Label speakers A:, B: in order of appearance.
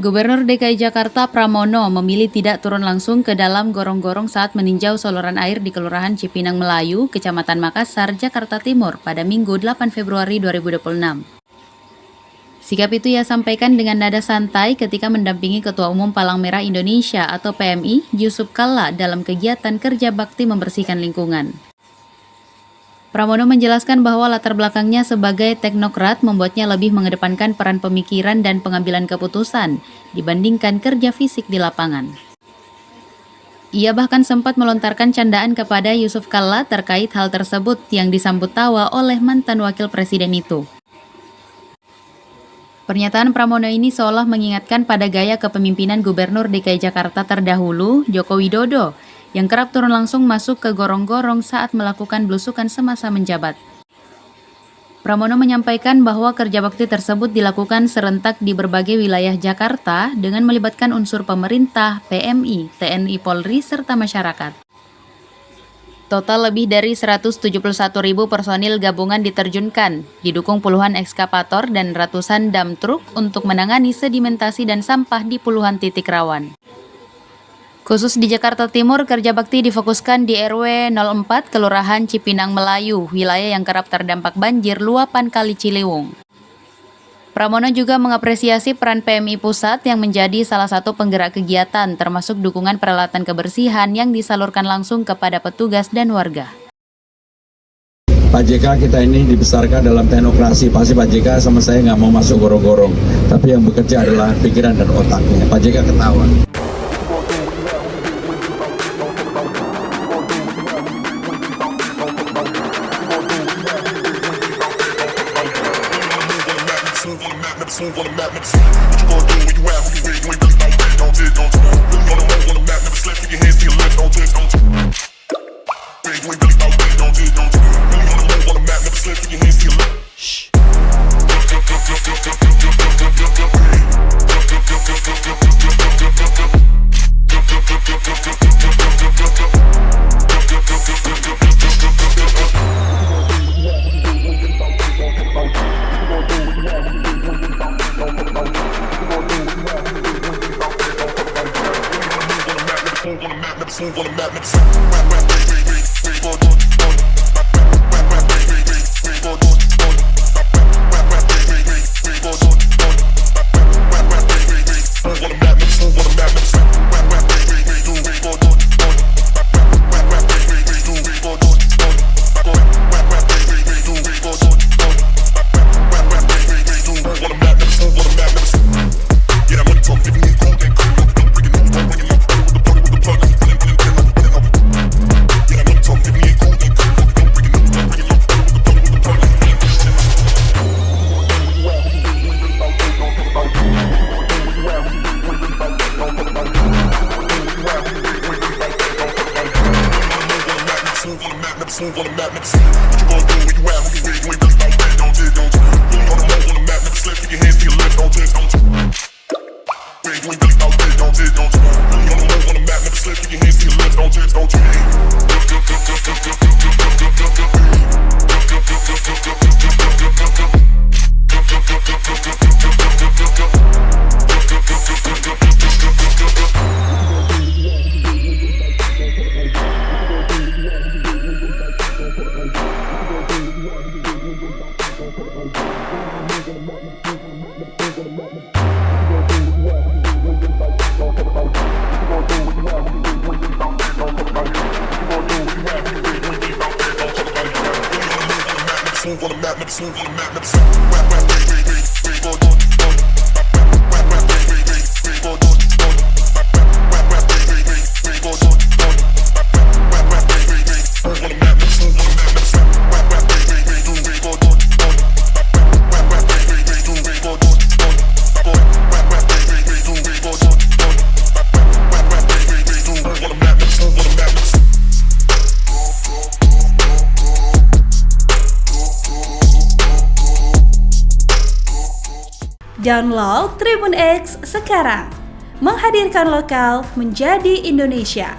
A: Gubernur DKI Jakarta Pramono memilih tidak turun langsung ke dalam gorong-gorong saat meninjau saluran air di Kelurahan Cipinang Melayu, Kecamatan Makassar, Jakarta Timur pada Minggu 8 Februari 2026. Sikap itu ia sampaikan dengan nada santai ketika mendampingi Ketua Umum Palang Merah Indonesia atau PMI, Yusuf Kalla dalam kegiatan kerja bakti membersihkan lingkungan. Pramono menjelaskan bahwa latar belakangnya sebagai teknokrat membuatnya lebih mengedepankan peran pemikiran dan pengambilan keputusan dibandingkan kerja fisik di lapangan. Ia bahkan sempat melontarkan candaan kepada Yusuf Kalla terkait hal tersebut yang disambut tawa oleh mantan wakil presiden itu. Pernyataan Pramono ini seolah mengingatkan pada gaya kepemimpinan Gubernur DKI Jakarta terdahulu, Joko Widodo, yang kerap turun langsung masuk ke gorong-gorong saat melakukan belusukan semasa menjabat. Pramono menyampaikan bahwa kerja bakti tersebut dilakukan serentak di berbagai wilayah Jakarta dengan melibatkan unsur pemerintah, PMI, TNI Polri, serta masyarakat. Total lebih dari 171.000 personil gabungan diterjunkan, didukung puluhan ekskavator dan ratusan dump truk untuk menangani sedimentasi dan sampah di puluhan titik rawan. Khusus di Jakarta Timur, kerja bakti difokuskan di RW 04 Kelurahan Cipinang Melayu, wilayah yang kerap terdampak banjir luapan Kali Ciliwung. Pramono juga mengapresiasi peran PMI Pusat yang menjadi salah satu penggerak kegiatan, termasuk dukungan peralatan kebersihan yang disalurkan langsung kepada petugas dan warga.
B: Pak JK kita ini dibesarkan dalam teknokrasi, pasti Pak JK sama saya nggak mau masuk gorong-gorong, tapi yang bekerja adalah pikiran dan otaknya. Pak JK ketawa.
C: Move on the map, never sleep. What you gonna do when you out? Who you with? You ain't really about that. Don't you? Really on the move on the map, never slip. Put your hands to your left. Don't you? You ain't really about that. Don't you? Really on the move on the map, never slip. Put your hands to your left. Shh. Move on the map, never sleep. Move on the map, never sleep. What you gonna do when you out? Who you with? You ain't really about that. Don't you? Really on the move on the map, never slip. Put your hands to your left. Don't you? You ain't really about that. Don't you? Really on the move on the map, never slip. Put your hands to your left. Don't you? Move on the map, never sleep.
D: Download Tribun X sekarang, menghadirkan lokal menjadi Indonesia.